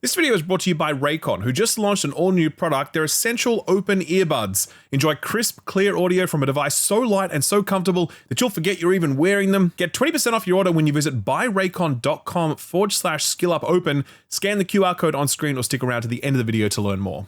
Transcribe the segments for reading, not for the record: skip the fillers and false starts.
This video is brought to you by Raycon, who just launched an all-new product, their Essential Open Earbuds. Enjoy crisp, clear audio from a device so light and so comfortable that you'll forget you're even wearing them. Get 20% off your order when you visit buyraycon.com/skillupopen. Scan the QR code on screen or stick around to the end of the video to learn more.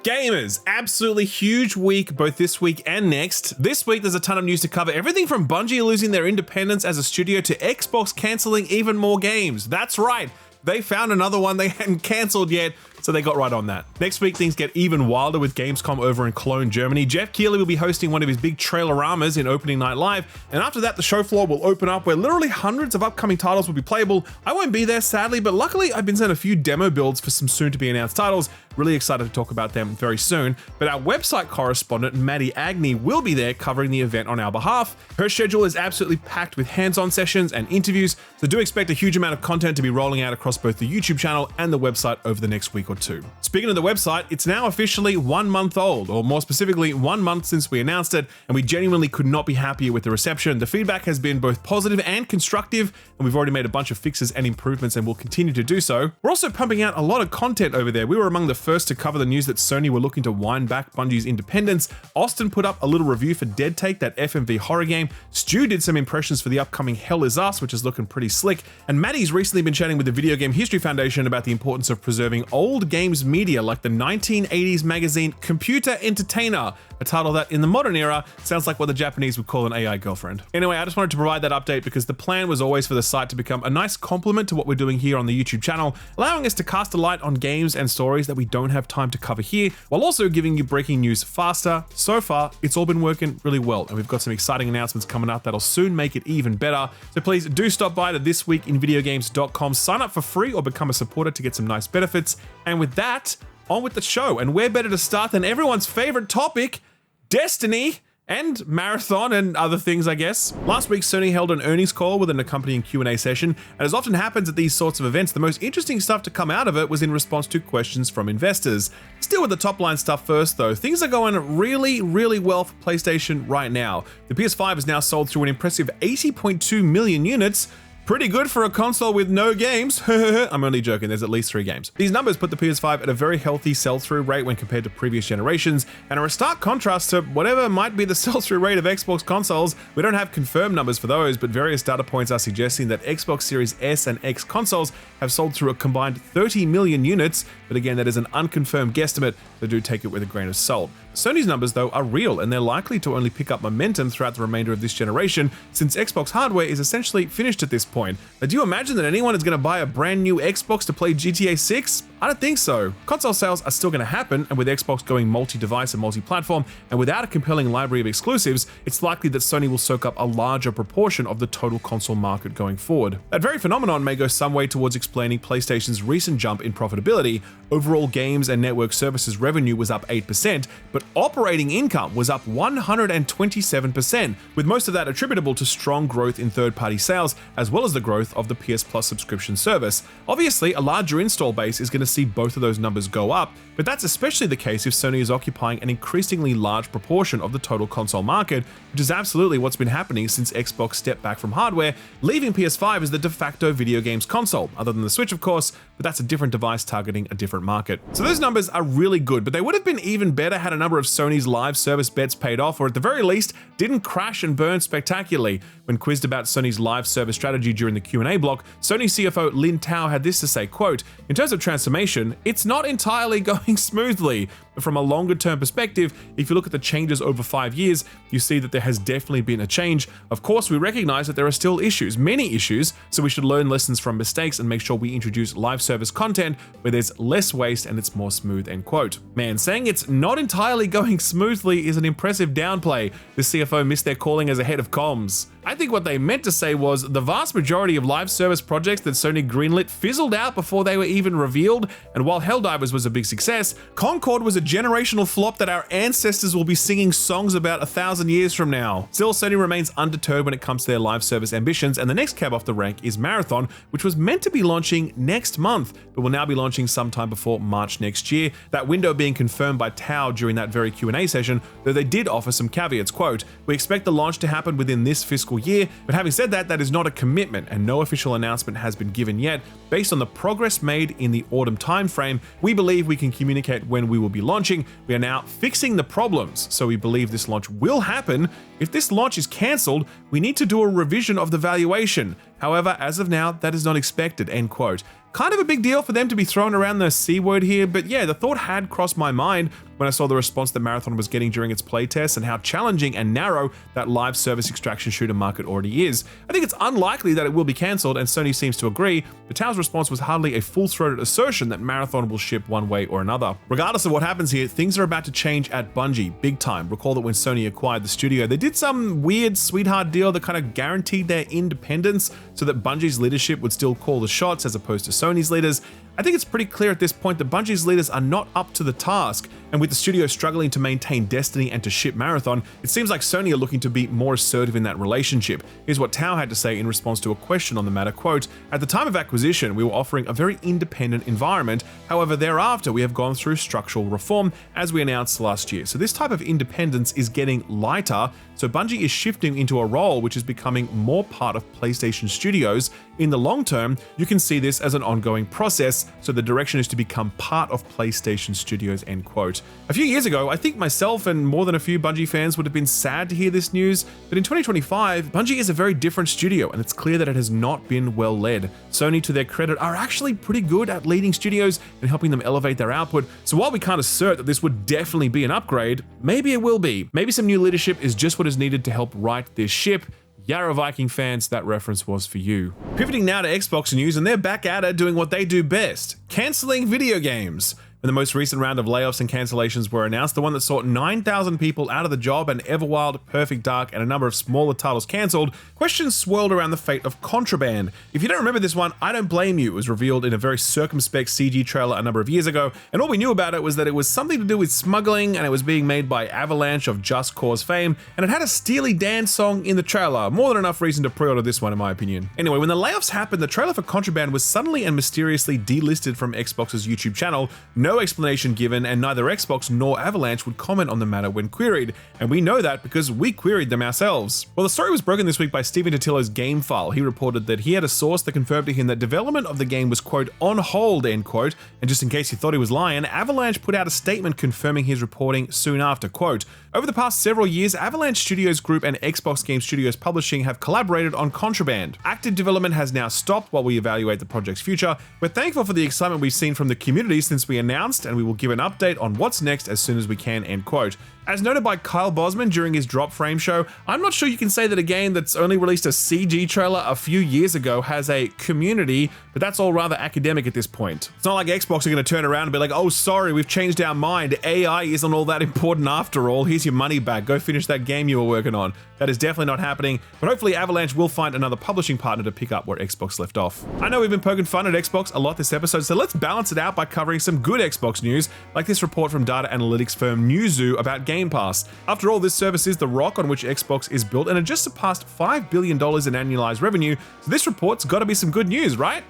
Gamers, absolutely huge week both this week and next. This week there's a ton of news to cover, everything from Bungie losing their independence as a studio to Xbox cancelling even more games. That's right. They found another one they hadn't cancelled yet, so they got right on that. Next week, things get even wilder with Gamescom over in Cologne, Germany. Jeff Keighley will be hosting one of his big traileramas in Opening Night Live, and after that, the show floor will open up where literally hundreds of upcoming titles will be playable. I won't be there, sadly, but luckily, I've been sent a few demo builds for some soon-to-be-announced titles. Really excited to talk about them very soon. But our website correspondent, Maddie Agnew, will be there covering the event on our behalf. Her schedule is absolutely packed with hands-on sessions and interviews, so do expect a huge amount of content to be rolling out across both the YouTube channel and the website over the next week or two. Speaking of the website, it's now officially 1 month old, or more specifically, 1 month since we announced it, and we genuinely could not be happier with the reception. The feedback has been both positive and constructive, and we've already made a bunch of fixes and improvements and will continue to do so. We're also pumping out a lot of content over there. We were among the first to cover the news that Sony were looking to wind back Bungie's independence. Austin put up a little review for Dead Take, that FMV horror game. Stu did some impressions for the upcoming Hell Is Us, which is looking pretty slick. And Maddie's recently been chatting with the Video Game History Foundation about the importance of preserving old games media like the 1980s magazine Computer Entertainer, a title that in the modern era sounds like what the Japanese would call an AI girlfriend. Anyway, I just wanted to provide that update because the plan was always for the site to become a nice complement to what we're doing here on the YouTube channel, allowing us to cast a light on games and stories that we don't have time to cover here, while also giving you breaking news faster. So far, it's all been working really well, and we've got some exciting announcements coming up that'll soon make it even better. So please do stop by to thisweekinvideogames.com, sign up for free or become a supporter to get some nice benefits. And with that, on with the show. And where better to start than everyone's favorite topic, Destiny and Marathon and other things, I guess. Last week, Sony held an earnings call with an accompanying Q&A session, and as often happens at these sorts of events, the most interesting stuff to come out of it was in response to questions from investors. Still with the top line stuff first though, things are going really well for PlayStation right now. The PS5 is now sold through an impressive 80.2 million units. Pretty good for a console with no games. I'm only joking, there's at least 3 games. These numbers put the PS5 at a very healthy sell-through rate when compared to previous generations, and are a stark contrast to whatever might be the sell-through rate of Xbox consoles. We don't have confirmed numbers for those, but various data points are suggesting that Xbox Series S and X consoles have sold through a combined 30 million units, but again, that is an unconfirmed guesstimate, so do take it with a grain of salt. Sony's numbers, though, are real, and they're likely to only pick up momentum throughout the remainder of this generation, since Xbox hardware is essentially finished at this point. Now, do you imagine that anyone is going to buy a brand new Xbox to play GTA 6? I don't think so. Console sales are still going to happen, and with Xbox going multi-device and multi-platform, and without a compelling library of exclusives, it's likely that Sony will soak up a larger proportion of the total console market going forward. That very phenomenon may go some way towards explaining PlayStation's recent jump in profitability. Overall games and network services revenue was up 8%, but operating income was up 127%, with most of that attributable to strong growth in third-party sales, as well as the growth of the PS Plus subscription service. Obviously, a larger install base is going to see both of those numbers go up, but that's especially the case if Sony is occupying an increasingly large proportion of the total console market, which is absolutely what's been happening since Xbox stepped back from hardware, leaving PS5 as the de facto video games console, other than the Switch of course, but that's a different device targeting a different market. So those numbers are really good, but they would have been even better had a number of Sony's live service bets paid off, or at the very least, didn't crash and burn spectacularly. When quizzed about Sony's live service strategy during the Q&A block, Sony CFO Lin Tao had this to say, quote, "In terms of transformation, it's not entirely going smoothly. But from a longer term perspective, if you look at the changes over 5 years, you see that there has definitely been a change. Of course, we recognize that there are still issues, many issues, so we should learn lessons from mistakes and make sure we introduce live service content where there's less waste and it's more smooth," end quote. Man, saying it's not entirely going smoothly is an impressive downplay. The CFO missed their calling as a head of comms. I think what they meant to say was the vast majority of live service projects that Sony greenlit fizzled out before they were even revealed, and while Helldivers was a big success, Concord was a generational flop that our ancestors will be singing songs about 1,000 years from now. Still, Sony remains undeterred when it comes to their live service ambitions, and the next cab off the rank is Marathon, which was meant to be launching next month, but will now be launching sometime before March next year. That window being confirmed by Tao during that very Q&A session, though they did offer some caveats, quote, "We expect the launch to happen within this fiscal fiscal year, but having said that, that is not a commitment and no official announcement has been given yet. Based on the progress made in the autumn timeframe, we believe we can communicate when we will be launching. We are now fixing the problems, so we believe this launch will happen. If this launch is cancelled, we need to do a revision of the valuation. However, as of now, that is not expected, end quote. Kind of a big deal for them to be throwing around the C word here, but yeah, the thought had crossed my mind when I saw the response that Marathon was getting during its playtest and how challenging and narrow that live service extraction shooter market already is. I think it's unlikely that it will be cancelled, and Sony seems to agree, but Tao's response was hardly a full-throated assertion that Marathon will ship one way or another. Regardless of what happens here, things are about to change at Bungie, big time. Recall that when Sony acquired the studio, they did some weird sweetheart deal that kind of guaranteed their independence so that Bungie's leadership would still call the shots as opposed to Sony's leaders. I think it's pretty clear at this point that Bungie's leaders are not up to the task, and with the studio struggling to maintain Destiny and to ship Marathon, it seems like Sony are looking to be more assertive in that relationship. Here's what Tao had to say in response to a question on the matter, quote, "At the time of acquisition, we were offering a very independent environment. However, thereafter, we have gone through structural reform, as we announced last year. So this type of independence is getting lighter, so Bungie is shifting into a role which is becoming more part of PlayStation Studios. In the long term, you can see this as an ongoing process, so the direction is to become part of PlayStation Studios," end quote. A few years ago, I think myself and more than a few Bungie fans would have been sad to hear this news, but in 2025, Bungie is a very different studio, and it's clear that it has not been well led. Sony, to their credit, are actually pretty good at leading studios and helping them elevate their output, so while we can't assert that this would definitely be an upgrade, maybe it will be. Maybe some new leadership is just what is needed to help right this ship. Yarra Viking fans, that reference was for you. Pivoting now to Xbox news, and they're back at it doing what they do best, cancelling video games. When the most recent round of layoffs and cancellations were announced, the one that saw 9,000 people out of the job and Everwild, Perfect Dark, and a number of smaller titles cancelled, questions swirled around the fate of Contraband. If you don't remember this one, I don't blame you. It was revealed in a very circumspect CG trailer a number of years ago, and all we knew about it was that it was something to do with smuggling, and it was being made by Avalanche of Just Cause fame, and it had a Steely Dan song in the trailer. More than enough reason to pre-order this one, in my opinion. Anyway, when the layoffs happened, the trailer for Contraband was suddenly and mysteriously delisted from Xbox's YouTube channel. No explanation given, and neither Xbox nor Avalanche would comment on the matter when queried, and we know that because we queried them ourselves. Well, the story was broken this week by Stephen Totillo's GameFile. He reported that he had a source that confirmed to him that development of the game was, quote, on hold, end quote, and just in case you thought he was lying, Avalanche put out a statement confirming his reporting soon after, quote, "Over the past several years, Avalanche Studios Group and Xbox Game Studios Publishing have collaborated on Contraband. Active development has now stopped while we evaluate the project's future. We're thankful for the excitement we've seen from the community since we announced, and we will give an update on what's next as soon as we can," end quote. As noted by Kyle Bosman during his Drop Frame show, I'm not sure you can say that a game that's only released a CG trailer a few years ago has a community, but that's all rather academic at this point. It's not like Xbox are going to turn around and be like, "Oh, sorry, we've changed our mind. AI isn't all that important after all. Here's your money back. Go finish that game you were working on." That is definitely not happening, but hopefully Avalanche will find another publishing partner to pick up where Xbox left off. I know we've been poking fun at Xbox a lot this episode, so let's balance it out by covering some good Xbox news, like this report from data analytics firm Newzoo about Game Pass. After all, this service is the rock on which Xbox is built, and it just surpassed $5 billion in annualized revenue, so this report's gotta be some good news, right?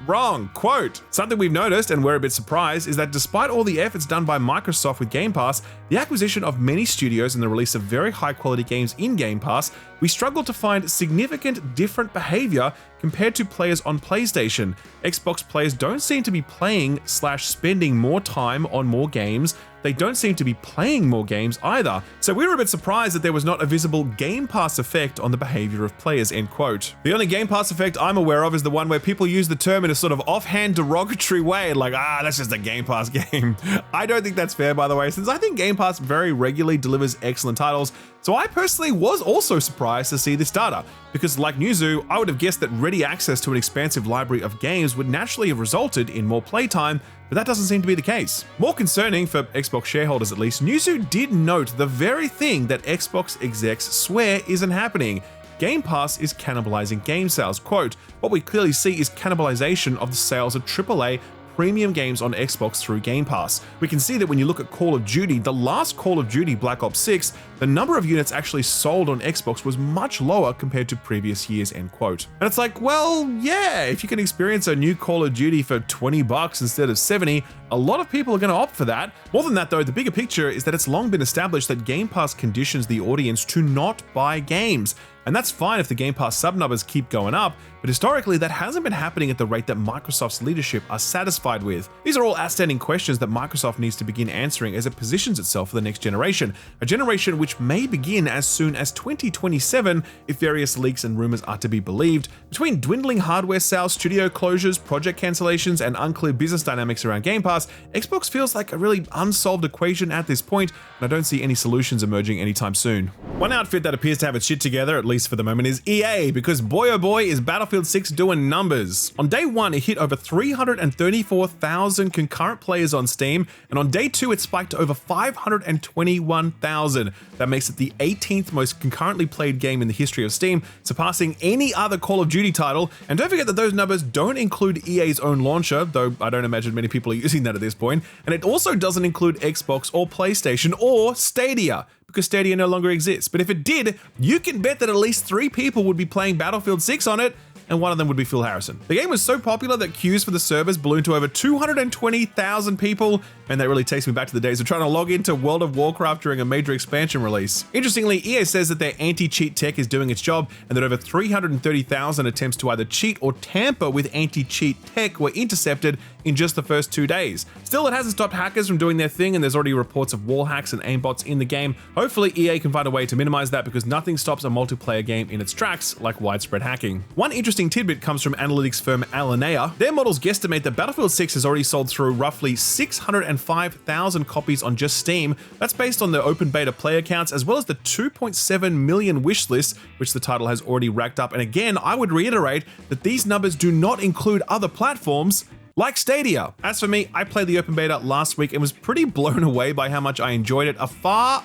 Wrong. Quote, "Something we've noticed, and we're a bit surprised, is that despite all the efforts done by Microsoft with Game Pass, the acquisition of many studios and the release of very high quality games in Game Pass, we struggle to find significant different behavior compared to players on PlayStation. Xbox players don't seem to be playing/spending more time on more games. They don't seem to be playing more games either. So we were a bit surprised that there was not a visible Game Pass effect on the behavior of players," end quote. The only Game Pass effect I'm aware of is the one where people use the term in a sort of offhand derogatory way, like, that's just a Game Pass game. I don't think that's fair, by the way, since I think Game Pass very regularly delivers excellent titles. So I personally was also surprised to see this data, because like Newzoo, I would have guessed that ready access to an expansive library of games would naturally have resulted in more playtime, but that doesn't seem to be the case. More concerning, for Xbox shareholders at least, Newzoo did note the very thing that Xbox execs swear isn't happening. Game Pass is cannibalizing game sales. Quote, "What we clearly see is cannibalization of the sales of AAA premium games on Xbox through Game Pass. We can see that when you look at Call of Duty, the last Call of Duty Black Ops 6, the number of units actually sold on Xbox was much lower compared to previous years," end quote. And it's like, well, yeah, if you can experience a new Call of Duty for $20 instead of 70, a lot of people are going to opt for that. More than that though, the bigger picture is that it's long been established that Game Pass conditions the audience to not buy games. And that's fine if the Game Pass sub numbers keep going up, but historically that hasn't been happening at the rate that Microsoft's leadership are satisfied with. These are all outstanding questions that Microsoft needs to begin answering as it positions itself for the next generation, a generation which may begin as soon as 2027 if various leaks and rumors are to be believed. Between dwindling hardware sales, studio closures, project cancellations, and unclear business dynamics around Game Pass, Xbox feels like a really unsolved equation at this point, and I don't see any solutions emerging anytime soon. One outfit that appears to have its shit together, at least for the moment, is EA, because boy oh boy is Battlefield 6 doing numbers. On day one, it hit over 334,000 concurrent players on Steam, and on day two, it spiked to over 521,000. That makes it the 18th most concurrently played game in the history of Steam, surpassing any other Call of Duty title. And don't forget that those numbers don't include EA's own launcher, though I don't imagine many people are using that at this point. And it also doesn't include Xbox or PlayStation or Stadia, because Stadia no longer exists. But if it did, you can bet that at least 3 people would be playing Battlefield 6 on it, and one of them would be Phil Harrison. The game was so popular that queues for the servers ballooned to over 220,000 people, and that really takes me back to the days of trying to log into World of Warcraft during a major expansion release. Interestingly, EA says that their anti-cheat tech is doing its job, and that over 330,000 attempts to either cheat or tamper with anti-cheat tech were intercepted in just the first 2 days. Still, it hasn't stopped hackers from doing their thing, and there's already reports of wall hacks and aimbots in the game. Hopefully, EA can find a way to minimize that, because nothing stops a multiplayer game in its tracks like widespread hacking. One interesting tidbit comes from analytics firm Alinea. Their models guesstimate that Battlefield 6 has already sold through roughly 605,000 copies on just Steam. That's based on the open beta player counts, as well as the 2.7 million wish lists, which the title has already racked up. And again, I would reiterate that these numbers do not include other platforms like Stadia. As for me, I played the open beta last week and was pretty blown away by how much I enjoyed it. A far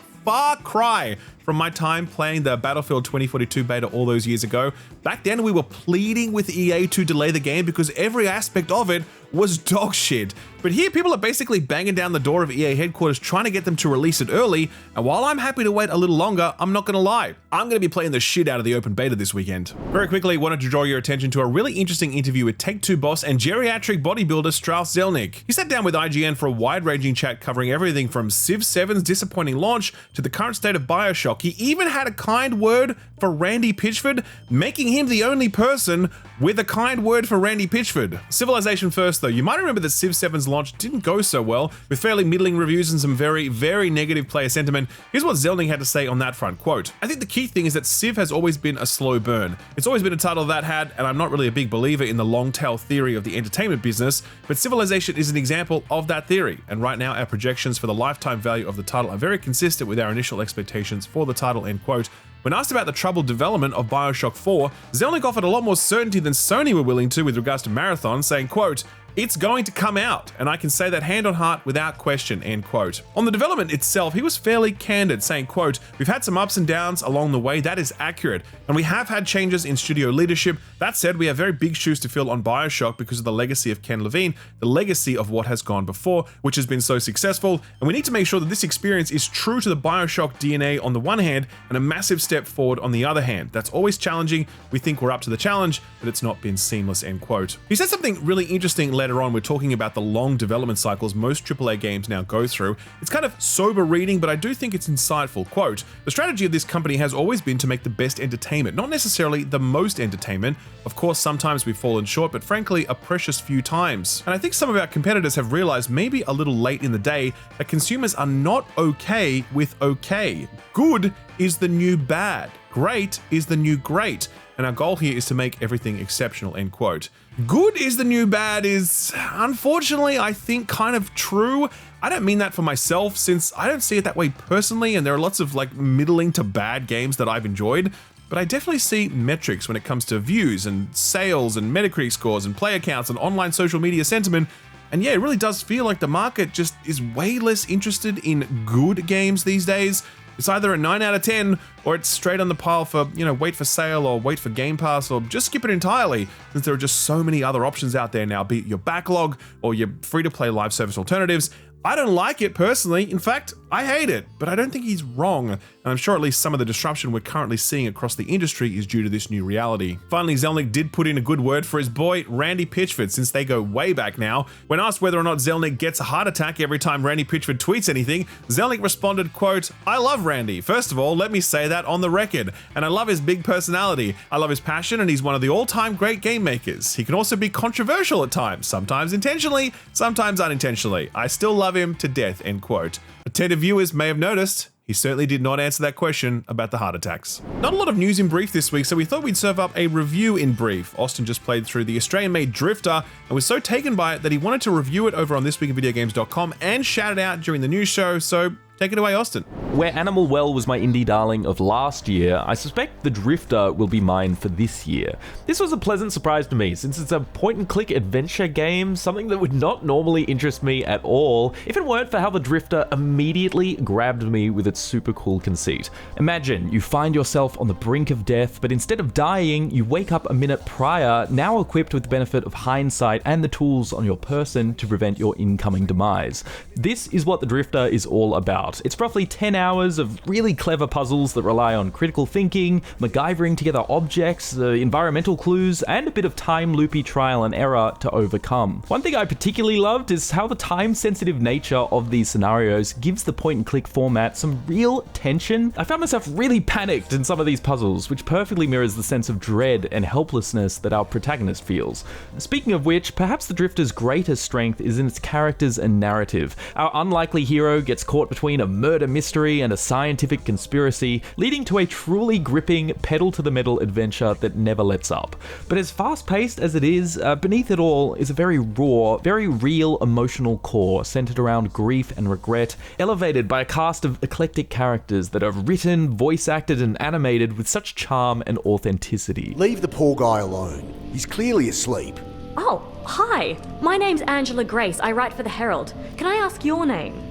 cry from my time playing the Battlefield 2042 beta all those years ago. Back then, we were pleading with EA to delay the game because every aspect of it was dog shit. But here, people are basically banging down the door of EA headquarters trying to get them to release it early, and while I'm happy to wait a little longer, I'm not gonna lie, I'm gonna be playing the shit out of the open beta this weekend. Very quickly, wanted to draw your attention to a really interesting interview with Take-Two boss and geriatric bodybuilder Strauss Zelnick. He sat down with IGN for a wide-ranging chat covering everything from Civ 7's disappointing launch to the current state of BioShock. He even had a kind word for Randy Pitchford, making him the only person with a kind word for Randy Pitchford. Civilization first though, you might remember that Civ 7's launch didn't go so well, with fairly middling reviews and some very, very negative player sentiment. Here's what Zelnick had to say on that front, quote, "I think the key thing is that Civ has always been a slow burn. It's always been a title that had, and I'm not really a big believer in the long tail theory of the entertainment business, but Civilization is an example of that theory, and right now our projections for the lifetime value of the title are very consistent with our initial expectations for the title," end quote. When asked about the troubled development of BioShock 4, Zelnick offered a lot more certainty than Sony were willing to with regards to Marathon, saying, quote, "It's going to come out, and I can say that hand on heart without question," end quote. On the development itself, he was fairly candid, saying, quote, "We've had some ups and downs along the way, that is accurate, and we have had changes in studio leadership. That said, we have very big shoes to fill on BioShock because of the legacy of Ken Levine, the legacy of what has gone before, which has been so successful, and we need to make sure that this experience is true to the BioShock DNA on the one hand, and a massive step forward on the other hand. That's always challenging. We think we're up to the challenge, but it's not been seamless," end quote. He said something really interesting later on. We're talking about the long development cycles most AAA games now go through. It's kind of sober reading, but I do think it's insightful. Quote, "The strategy of this company has always been to make the best entertainment, not necessarily the most entertainment. Of course, sometimes we've fallen short, but frankly, a precious few times. And I think some of our competitors have realized, maybe a little late in the day, that consumers are not okay with okay. Good is the new bad. Great is the new great. And our goal here is to make everything exceptional," end quote. Good is the new bad is, unfortunately, I think kind of true. I don't mean that for myself, since I don't see it that way personally, and there are lots of like middling to bad games that I've enjoyed. But I definitely see metrics when it comes to views and sales and Metacritic scores and player counts and online social media sentiment. And yeah, it really does feel like the market just is way less interested in good games these days. It's either a 9 out of 10 or it's straight on the pile for, wait for sale or wait for Game Pass or just skip it entirely, since there are just so many other options out there now, be it your backlog or your free-to-play live service alternatives. I don't like it personally. In fact, I hate it, but I don't think he's wrong. And I'm sure at least some of the disruption we're currently seeing across the industry is due to this new reality. Finally, Zelnick did put in a good word for his boy, Randy Pitchford, since they go way back now. When asked whether or not Zelnick gets a heart attack every time Randy Pitchford tweets anything, Zelnick responded, quote, "I love Randy. First of all, let me say that on the record. And I love his big personality. I love his passion, and he's one of the all-time great game makers. He can also be controversial at times, sometimes intentionally, sometimes unintentionally. I still love him to death, end quote. Attentive viewers may have noticed, he certainly did not answer that question about the heart attacks. Not a lot of news in brief this week, so we thought we'd serve up a review in brief. Austin just played through the Australian-made Drifter and was so taken by it that he wanted to review it over on thisweekinvideogames.com and shout it out during the news show, so take it away, Austin. Where Animal Well was my indie darling of last year, I suspect the Drifter will be mine for this year. This was a pleasant surprise to me, since it's a point-and-click adventure game, something that would not normally interest me at all, if it weren't for how the Drifter immediately grabbed me with its super cool conceit. Imagine you find yourself on the brink of death, but instead of dying, you wake up a minute prior, now equipped with the benefit of hindsight and the tools on your person to prevent your incoming demise. This is what the Drifter is all about. It's roughly 10 hours of really clever puzzles that rely on critical thinking, MacGyvering together objects, environmental clues, and a bit of time-loopy trial and error to overcome. One thing I particularly loved is how the time-sensitive nature of these scenarios gives the point-and-click format some real tension. I found myself really panicked in some of these puzzles, which perfectly mirrors the sense of dread and helplessness that our protagonist feels. Speaking of which, perhaps the Drifter's greatest strength is in its characters and narrative. Our unlikely hero gets caught between a murder mystery and a scientific conspiracy, leading to a truly gripping, pedal-to-the-metal adventure that never lets up. But as fast-paced as it is, beneath it all is a very raw, very real emotional core centered around grief and regret, elevated by a cast of eclectic characters that are written, voice-acted, and animated with such charm and authenticity. Leave the poor guy alone. He's clearly asleep. Oh, hi. My name's Angela Grace. I write for the Herald. Can I ask your name?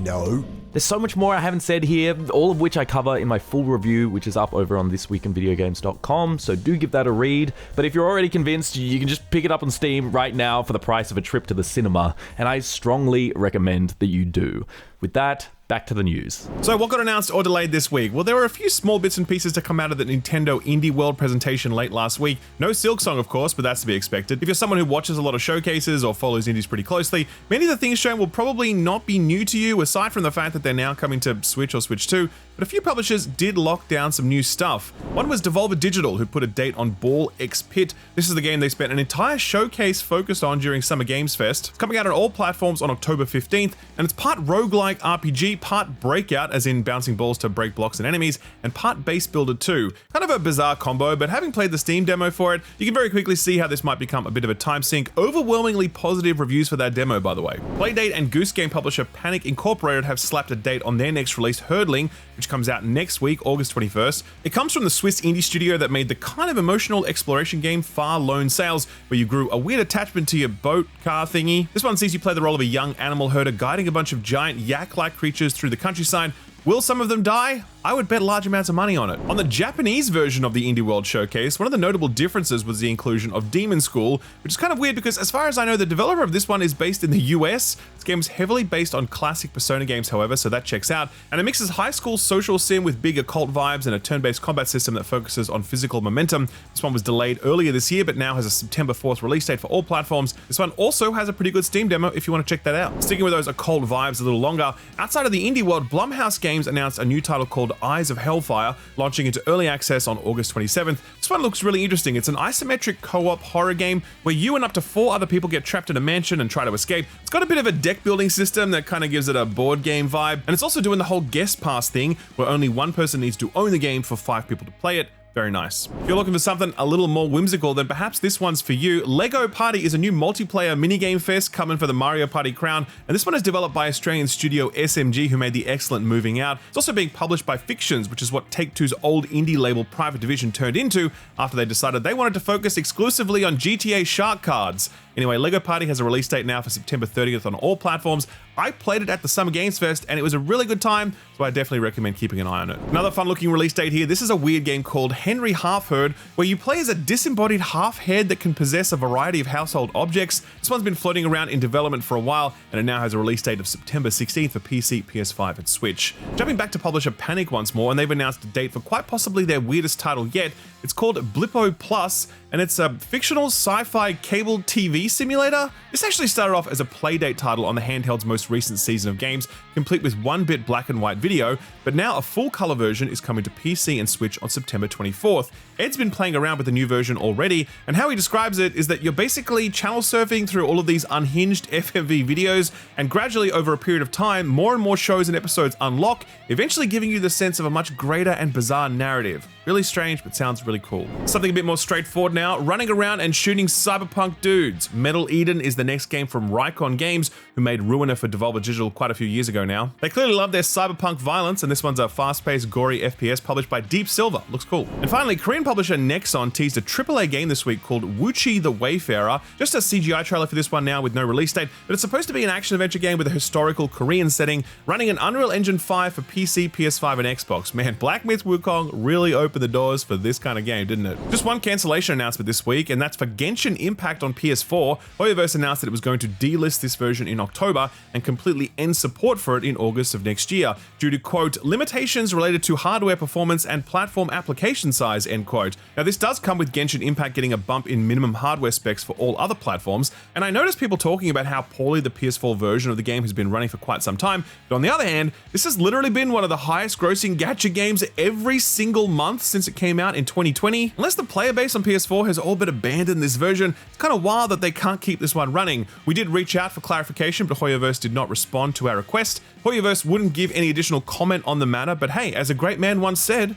No. There's so much more I haven't said here, all of which I cover in my full review, which is up over on thisweekinvideogames.com, so do give that a read. But if you're already convinced, you can just pick it up on Steam right now for the price of a trip to the cinema, and I strongly recommend that you do. With that, back to the news. So what got announced or delayed this week? Well, there were a few small bits and pieces to come out of the Nintendo Indie World presentation late last week. No Silksong, of course, but that's to be expected. If you're someone who watches a lot of showcases or follows indies pretty closely, many of the things shown will probably not be new to you, aside from the fact that they're now coming to Switch or Switch 2, but a few publishers did lock down some new stuff. One was Devolver Digital, who put a date on Ball X Pit. This is the game they spent an entire showcase focused on during Summer Games Fest. It's coming out on all platforms on October 15th, and it's part roguelike RPG, part breakout, as in bouncing balls to break blocks and enemies, and part base builder too. Kind of a bizarre combo, but having played the Steam demo for it, you can very quickly see how this might become a bit of a time sink. Overwhelmingly positive reviews for that demo, by the way. Playdate and Goose Game publisher Panic Incorporated have slapped a date on their next release, Hurdling, which comes out next week, August 21st. It comes from the Swiss indie studio that made the kind of emotional exploration game Far Lone Sails, where you grew a weird attachment to your boat car thingy. This one sees you play the role of a young animal herder guiding a bunch of giant yak-like creatures through the countryside. Will some of them die? I would bet large amounts of money on it. On the Japanese version of the Indie World Showcase, one of the notable differences was the inclusion of Demon School, which is kind of weird because as far as I know, the developer of this one is based in the US. This game is heavily based on classic Persona games, however, so that checks out. And it mixes high school social sim with big occult vibes and a turn-based combat system that focuses on physical momentum. This one was delayed earlier this year, but now has a September 4th release date for all platforms. This one also has a pretty good Steam demo if you want to check that out. Sticking with those occult vibes a little longer, outside of the indie world, Blumhouse Games announced a new title called Eyes of Hellfire, launching into early access on August 27th. This one looks really interesting. It's an isometric co-op horror game where you and up to 4 other people get trapped in a mansion and try to escape. It's got a bit of a deck building system that kind of gives it a board game vibe, and it's also doing the whole guest pass thing where only one person needs to own the game for 5 people to play it. Very nice. If you're looking for something a little more whimsical, then perhaps this one's for you. Lego Party is a new multiplayer minigame fest coming for the Mario Party crown, and this one is developed by Australian studio SMG, who made the excellent Moving Out. It's also being published by Fictions, which is what Take-Two's old indie label Private Division turned into after they decided they wanted to focus exclusively on GTA Shark cards. Anyway, Lego Party has a release date now for September 30th on all platforms. I played it at the Summer Games Fest and it was a really good time, so I definitely recommend keeping an eye on it. Another fun looking release date here. This is a weird game called Henry Half-Herd, where you play as a disembodied half-head that can possess a variety of household objects. This one's been floating around in development for a while, and it now has a release date of September 16th for PC, PS5, and Switch. Jumping back to publisher Panic once more, and they've announced a date for quite possibly their weirdest title yet. It's It's called Blippo Plus, and it's a fictional sci-fi cable TV simulator. This actually started off as a playdate title on the handheld's most recent season of games, complete with 1-bit black and white video, but now a full color version is coming to PC and Switch on September 24th. Ed's been playing around with the new version already, and how he describes it is that you're basically channel surfing through all of these unhinged FMV videos, and gradually over a period of time, more and more shows and episodes unlock, eventually giving you the sense of a much greater and bizarre narrative. Really strange, but sounds really cool. Something a bit more straightforward now, running around and shooting cyberpunk dudes. Metal Eden is the next game from Riot Games, who made Ruiner for Devolver Digital quite a few years ago now. They clearly love their cyberpunk violence, and this one's a fast-paced, gory FPS published by Deep Silver. Looks cool. And finally, Korean publisher Nexon teased a AAA game this week called Wuchi the Wayfarer. Just a CGI trailer for this one now with no release date, but it's supposed to be an action-adventure game with a historical Korean setting, running an Unreal Engine 5 for PC, PS5, and Xbox. Man, Black Myth Wukong really opened the doors for this kind of game, didn't it? Just one cancellation announcement this week, and that's for Genshin Impact on PS4. Hoyoverse announced that it was going to delist this version in October and completely end support for it in August of next year, due to, quote, limitations related to hardware performance and platform application size, end quote. Now, this does come with Genshin Impact getting a bump in minimum hardware specs for all other platforms, and I noticed people talking about how poorly the PS4 version of the game has been running for quite some time, but on the other hand, this has literally been one of the highest grossing gacha games every single month since it came out in 2020. Unless the player base on PS4 has all but abandoned this version, it's kind of wild that they can't keep this one running. We did reach out for clarification, but Hoyoverse did not respond to our request. Hoyoverse wouldn't give any additional comment on the matter, but hey, as a great man once said,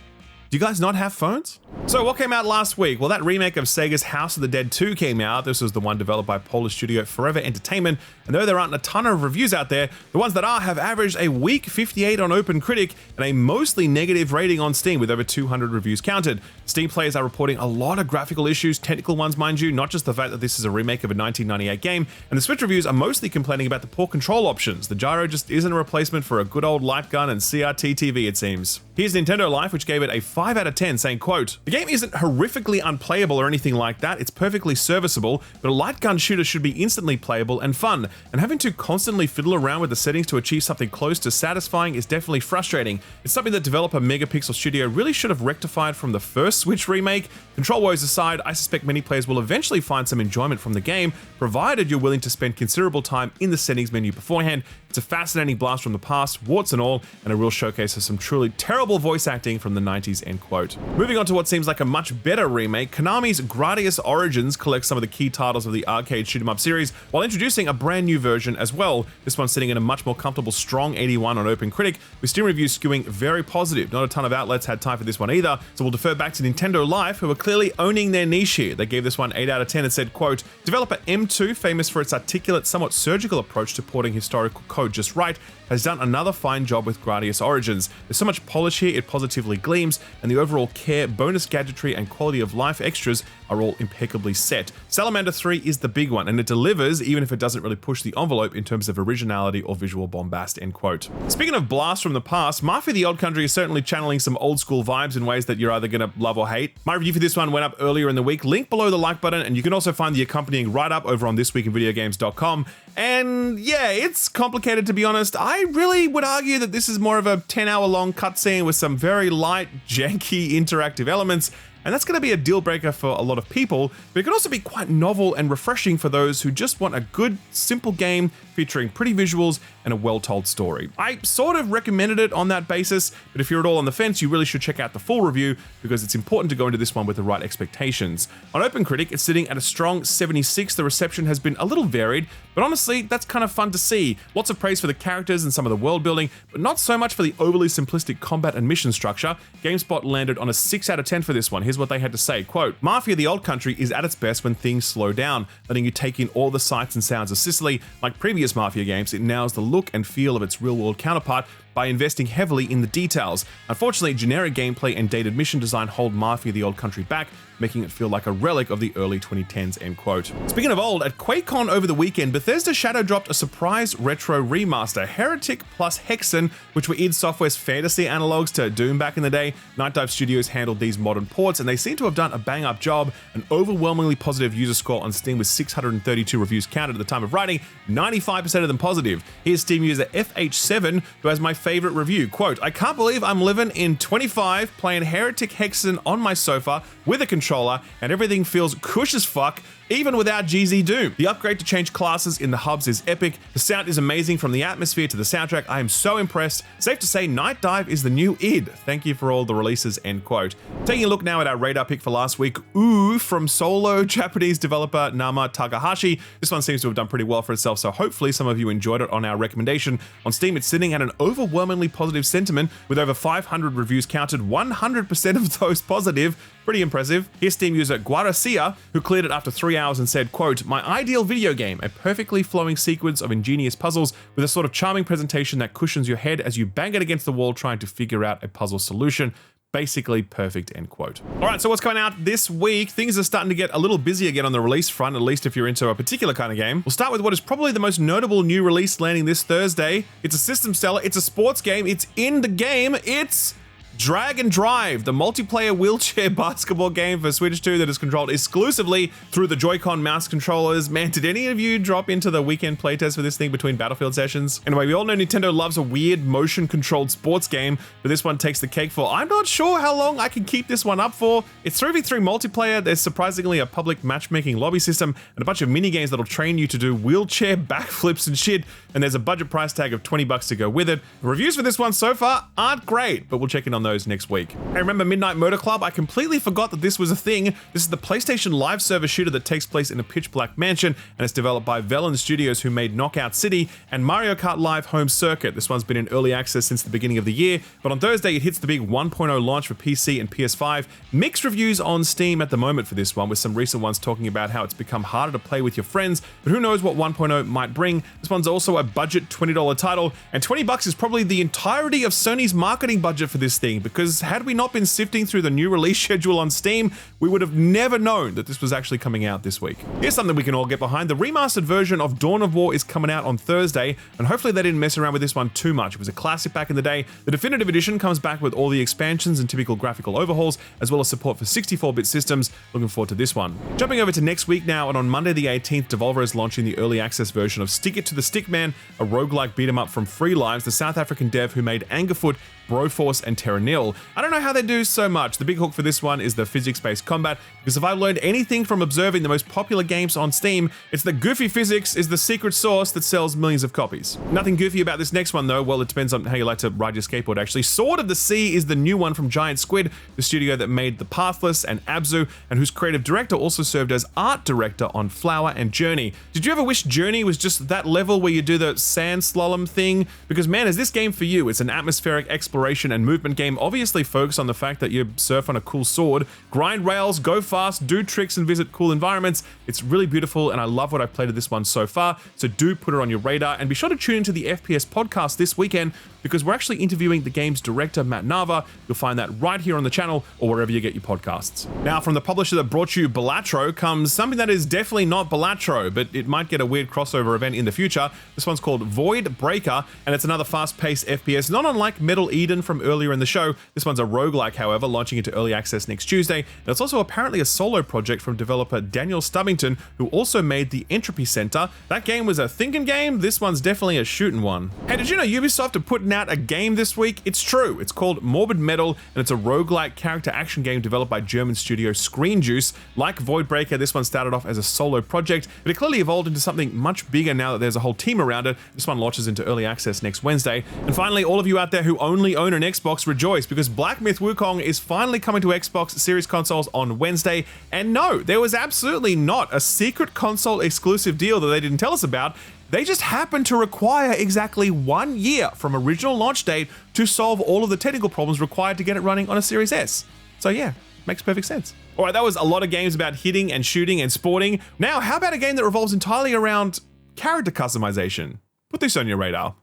do you guys not have phones? So what came out last week? Well, that remake of Sega's House of the Dead 2 came out. This was the one developed by Polish studio Forever Entertainment, and though there aren't a ton of reviews out there, the ones that are have averaged a weak 58 on OpenCritic and a mostly negative rating on Steam with over 200 reviews counted. Steam players are reporting a lot of graphical issues, technical ones mind you, not just the fact that this is a remake of a 1998 game, and the Switch reviews are mostly complaining about the poor control options. The gyro just isn't a replacement for a good old light gun and CRT TV, it seems. Here's Nintendo Life, which gave it a 5 out of 10, saying, quote, the game isn't horrifically unplayable or anything like that, it's perfectly serviceable, but a light gun shooter should be instantly playable and fun, and having to constantly fiddle around with the settings to achieve something close to satisfying is definitely frustrating. It's something that developer Megapixel Studio really should have rectified from the first Switch remake. Control woes aside, I suspect many players will eventually find some enjoyment from the game, provided you're willing to spend considerable time in the settings menu beforehand. It's a fascinating blast from the past, warts and all, and a real showcase of some truly terrible voice acting from the 90s, end quote. Moving on to what seems like a much better remake, Konami's Gradius Origins collects some of the key titles of the arcade shoot-'em-up series, while introducing a brand new version as well. This one's sitting in a much more comfortable strong 81 on OpenCritic, with Steam reviews skewing very positive. Not a ton of outlets had time for this one either, so we'll defer back to Nintendo Life, who are clearly owning their niche here. They gave this one 8 out of 10 and said, quote, developer M2, famous for its articulate, somewhat surgical approach to porting historical code just right, has done another fine job with Gradius Origins. There's so much polish here, it positively gleams, and the overall care, bonus gadgetry, and quality of life extras are all impeccably set. Salamander 3 is the big one, and it delivers even if it doesn't really push the envelope in terms of originality or visual bombast, end quote. Speaking of blasts from the past, Mafia the Old Country is certainly channeling some old school vibes in ways that you're either gonna love or hate. My review for this one went up earlier in the week, link below the like button, and you can also find the accompanying write-up over on thisweekinvideogames.com. And yeah, it's complicated to be honest. I really would argue that this is more of a 10-hour long cutscene with some very light, janky interactive elements, and that's going to be a deal breaker for a lot of people, but it can also be quite novel and refreshing for those who just want a good, simple game featuring pretty visuals and a well-told story. I sort of recommended it on that basis, but if you're at all on the fence, you really should check out the full review because it's important to go into this one with the right expectations. On OpenCritic, it's sitting at a strong 76. The reception has been a little varied, but honestly, that's kind of fun to see. Lots of praise for the characters and some of the world building, but not so much for the overly simplistic combat and mission structure. GameSpot landed on a 6 out of 10 for this one. Here's what they had to say, quote, Mafia the Old Country is at its best when things slow down, letting you take in all the sights and sounds of Sicily. Like previous Mafia games, it nails the look and feel of its real-world counterpart by investing heavily in the details. Unfortunately, generic gameplay and dated mission design hold Mafia the Old Country back, making it feel like a relic of the early 2010s, end quote. Speaking of old, at QuakeCon over the weekend, Bethesda shadow dropped a surprise retro remaster, Heretic plus Hexen, which were id Software's fantasy analogs to Doom back in the day. Night Dive Studios handled these modern ports, and they seem to have done a bang-up job. An overwhelmingly positive user score on Steam with 632 reviews counted at the time of writing, 95% of them positive. Here's Steam user FH7, who has my favorite review. Quote, "I can't believe I'm living in 25 playing Heretic Hexen on my sofa with a controller, and everything feels cush as fuck, even without GZ Doom. The upgrade to change classes in the hubs is epic. The sound is amazing from the atmosphere to the soundtrack. I am so impressed. Safe to say, Night Dive is the new id. Thank you for all the releases," end quote. Taking a look now at our radar pick for last week, Ooh from solo Japanese developer Nama Takahashi. This one seems to have done pretty well for itself, so hopefully some of you enjoyed it on our recommendation. On Steam, it's sitting at an overwhelmingly positive sentiment with over 500 reviews counted, 100% of those positive. Pretty impressive. Here's Steam user Guaracia, who cleared it after 3 hours and said, quote, "My ideal video game, a perfectly flowing sequence of ingenious puzzles with a sort of charming presentation that cushions your head as you bang it against the wall trying to figure out a puzzle solution. Basically perfect," end quote. All right, so what's coming out this week? Things are starting to get a little busy again on the release front, at least if you're into a particular kind of game. We'll start with what is probably the most notable new release landing this Thursday. It's a system seller, it's a sports game, it's in the game, it's Drag and Drive, the multiplayer wheelchair basketball game for Switch 2 that is controlled exclusively through the Joy-Con mouse controllers. Man, did any of you drop into the weekend playtest for this thing between Battlefield sessions? Anyway, we all know Nintendo loves a weird motion-controlled sports game, but this one takes the cake for I'm not sure how long I can keep this one up for. It's 3v3 multiplayer, there's surprisingly a public matchmaking lobby system, and a bunch of mini-games that'll train you to do wheelchair backflips and shit, and there's a budget price tag of $20 to go with it. The reviews for this one so far aren't great, but we'll check in on those next week. Hey, remember Midnight Motor Club? I completely forgot that this was a thing. This is the PlayStation Live service shooter that takes place in a pitch black mansion, and it's developed by Velen Studios, who made Knockout City and Mario Kart Live Home Circuit. This one's been in early access since the beginning of the year, but on Thursday it hits the big 1.0 launch for PC and PS5. Mixed reviews on Steam at the moment for this one, with some recent ones talking about how it's become harder to play with your friends, but who knows what 1.0 might bring. This one's also a budget $20 title, and $20 is probably the entirety of Sony's marketing budget for this thing, because had we not been sifting through the new release schedule on Steam, we would have never known that this was actually coming out this week. Here's something we can all get behind. The remastered version of Dawn of War is coming out on Thursday, and hopefully they didn't mess around with this one too much. It was a classic back in the day. The Definitive Edition comes back with all the expansions and typical graphical overhauls, as well as support for 64-bit systems. Looking forward to this one. Jumping over to next week now, and on Monday the 18th, Devolver is launching the early access version of Stick It to the Stickman, a roguelike beat-em-up from Free Lives, the South African dev who made Angerfoot, Broforce, and Terra Nil. I don't know how they do so much. The big hook for this one is the physics-based combat, because if I learned anything from observing the most popular games on Steam, it's that goofy physics is the secret sauce that sells millions of copies. Nothing goofy about this next one though. Well, it depends on how you like to ride your skateboard actually. Sword of the Sea is the new one from Giant Squid, the studio that made The Pathless and Abzu, and whose creative director also served as art director on Flower and Journey. Did you ever wish Journey was just that level where you do the sand slalom thing? Because man, is this game for you. It's an atmospheric exploration and movement game, obviously focused on the fact that you surf on a cool sword, grind rails, go fast, do tricks, and visit cool environments. It's really beautiful, and I love what I've played of this one so far, so do put it on your radar, and be sure to tune into the FPS podcast this weekend, because we're actually interviewing the game's director, Matt Nava. You'll find that right here on the channel, or wherever you get your podcasts. Now, from the publisher that brought you Balatro comes something that is definitely not Balatro, but it might get a weird crossover event in the future. This one's called Void Breaker, and it's another fast-paced FPS, not unlike Metal Eden from earlier in the show. This one's a roguelike, however, launching into early access next Tuesday, and it's also apparently a solo project from developer Daniel Stubbington, who also made the Entropy Center. That game was a thinking game. This one's definitely a shooting one. Hey, did you know Ubisoft are putting out a game this week? It's true. It's called Morbid Metal, and it's a roguelike character action game developed by German studio Screen Juice. Like Voidbreaker, this one started off as a solo project, but it clearly evolved into something much bigger now that there's a whole team around it. This one launches into early access next Wednesday. And finally, all of you out there who only own an Xbox, rejoice, because Black Myth Wukong is finally coming to Xbox Series consoles on Wednesday. And no, there was absolutely not a secret console exclusive deal that they didn't tell us about. They just happen to require exactly 1 year from original launch date to solve all of the technical problems required to get it running on a Series S. So yeah, makes perfect sense. All right, that was a lot of games about hitting and shooting and sporting. Now, how about a game that revolves entirely around character customization? Put this on your radar.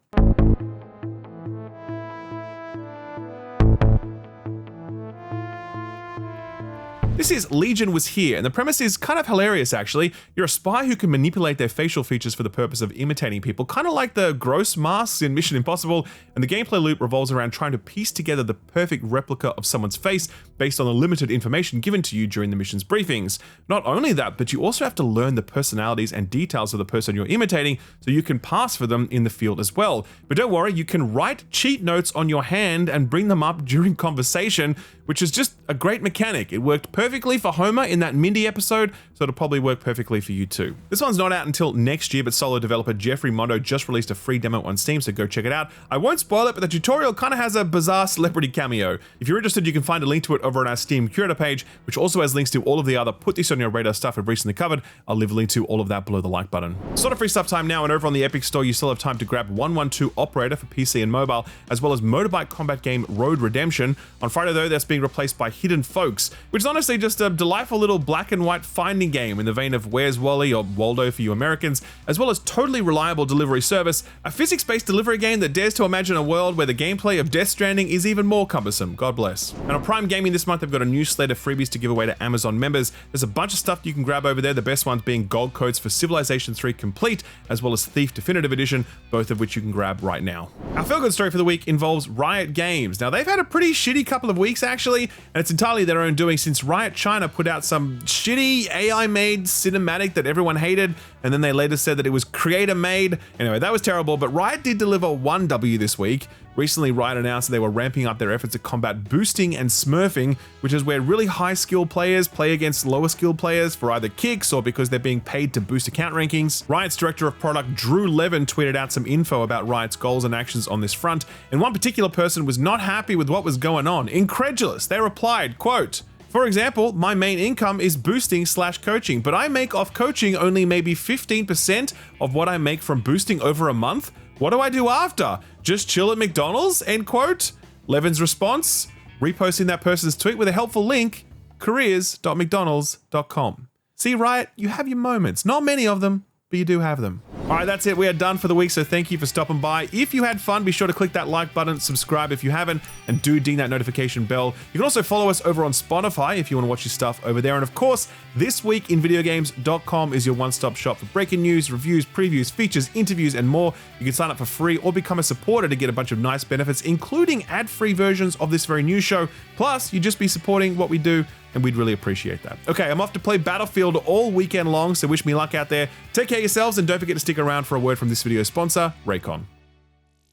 This is Legion Was Here, and the premise is kind of hilarious actually. You're a spy who can manipulate their facial features for the purpose of imitating people, kind of like the gross masks in Mission Impossible, and the gameplay loop revolves around trying to piece together the perfect replica of someone's face based on the limited information given to you during the mission's briefings. Not only that, but you also have to learn the personalities and details of the person you're imitating so you can pass for them in the field as well. But don't worry, you can write cheat notes on your hand and bring them up during conversation, which is just a great mechanic. It worked perfectly for Homer in that Mindy episode, so it'll probably work perfectly for you too. This one's not out until next year, but solo developer Jeffrey Mondo just released a free demo on Steam, so go check it out. I won't spoil it, but the tutorial kind of has a bizarre celebrity cameo. If you're interested, you can find a link to it over on our Steam curator page, which also has links to all of the other put this on your radar stuff I've recently covered. I'll leave a link to all of that below the like button. Sort of free stuff time now, and over on the Epic Store, you still have time to grab 112 Operator for PC and mobile, as well as motorbike combat game Road Redemption. On Friday though, that's being replaced by Hidden Folks, which is honestly just a delightful little black and white finding game in the vein of Where's Wally or Waldo for you Americans, as well as totally reliable delivery service, a physics-based delivery game that dares to imagine a world where the gameplay of Death Stranding is even more cumbersome. God bless. And on Prime Gaming this month, they've got a new slate of freebies to give away to Amazon members. There's a bunch of stuff you can grab over there, the best ones being gold codes for Civilization 3 Complete, as well as Thief Definitive Edition, both of which you can grab right now. Our feel-good story for the week involves Riot Games. Now, they've had a pretty shitty couple of weeks actually, and it's entirely their own doing since Riot China put out some shitty AI-made cinematic that everyone hated, and then they later said that it was creator-made. Anyway, that was terrible, but Riot did deliver one W this week. Recently, Riot announced that they were ramping up their efforts to combat boosting and smurfing, which is where really high-skilled players play against lower-skilled players for either kicks or because they're being paid to boost account rankings. Riot's director of product, Drew Levin, tweeted out some info about Riot's goals and actions on this front, and one particular person was not happy with what was going on. Incredulous, they replied, quote, "For example, my main income is boosting/coaching, but I make off coaching only maybe 15% of what I make from boosting over a month. What do I do after? Just chill at McDonald's?" End quote. Levin's response, reposting that person's tweet with a helpful link, careers.mcdonalds.com. See, Riot, you have your moments. Not many of them, but you do have them. All right, that's it. We are done for the week, so thank you for stopping by. If you had fun, be sure to click that like button, subscribe if you haven't, and do ding that notification bell. You can also follow us over on Spotify if you want to watch your stuff over there. And of course, this week in videogames.com is your one-stop shop for breaking news, reviews, previews, features, interviews, and more. You can sign up for free or become a supporter to get a bunch of nice benefits, including ad-free versions of this very new show. Plus, you'd just be supporting what we do, and we'd really appreciate that. Okay, I'm off to play Battlefield all weekend long, so wish me luck out there. Take care of yourselves, and don't forget to stick around for a word from this video's sponsor, Raycon.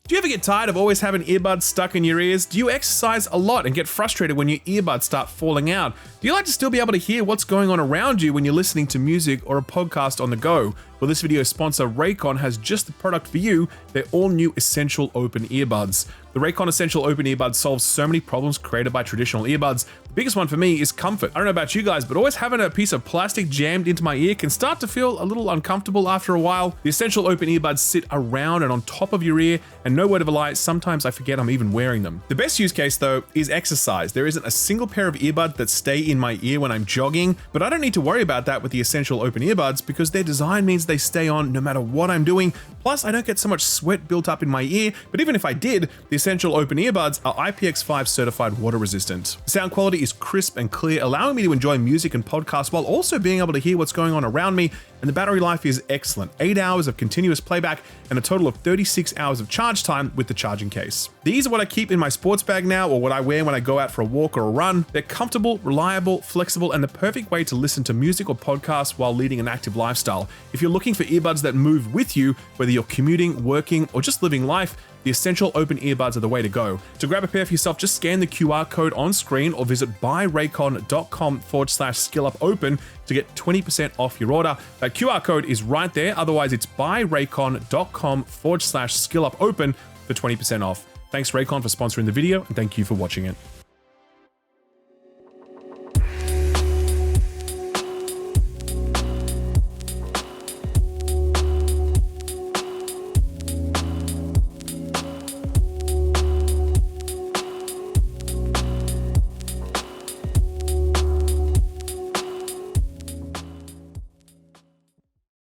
Do you ever get tired of always having earbuds stuck in your ears? Do you exercise a lot and get frustrated when your earbuds start falling out? Do you like to still be able to hear what's going on around you when you're listening to music or a podcast on the go? Well, this video's sponsor, Raycon, has just the product for you, their all-new Essential Open Earbuds. The Raycon Essential Open Earbuds solves so many problems created by traditional earbuds. The biggest one for me is comfort. I don't know about you guys, but always having a piece of plastic jammed into my ear can start to feel a little uncomfortable after a while. The Essential Open Earbuds sit around and on top of your ear, and no word of a lie, sometimes I forget I'm even wearing them. The best use case though is exercise. There isn't a single pair of earbuds that stay in my ear when I'm jogging, but I don't need to worry about that with the Essential Open Earbuds because their design means they stay on no matter what I'm doing. Plus, I don't get so much sweat built up in my ear, but even if I did, the Essential Open Earbuds are IPX5 certified water resistant. The sound quality is crisp and clear, allowing me to enjoy music and podcasts while also being able to hear what's going on around me, and the battery life is excellent. 8 hours of continuous playback and a total of 36 hours of charge time with the charging case. These are what I keep in my sports bag now, or what I wear when I go out for a walk or a run. They're comfortable, reliable, flexible, and the perfect way to listen to music or podcasts while leading an active lifestyle. If you're looking for earbuds that move with you, whether you're commuting, working, or just living life, the Essential Open Earbuds are the way to go. To grab a pair for yourself, just scan the QR code on screen or visit buyraycon.com/skillupopen to get 20% off your order. That QR code is right there. Otherwise, it's buyraycon.com/skillupopen for 20% off. Thanks Raycon for sponsoring the video, and thank you for watching it.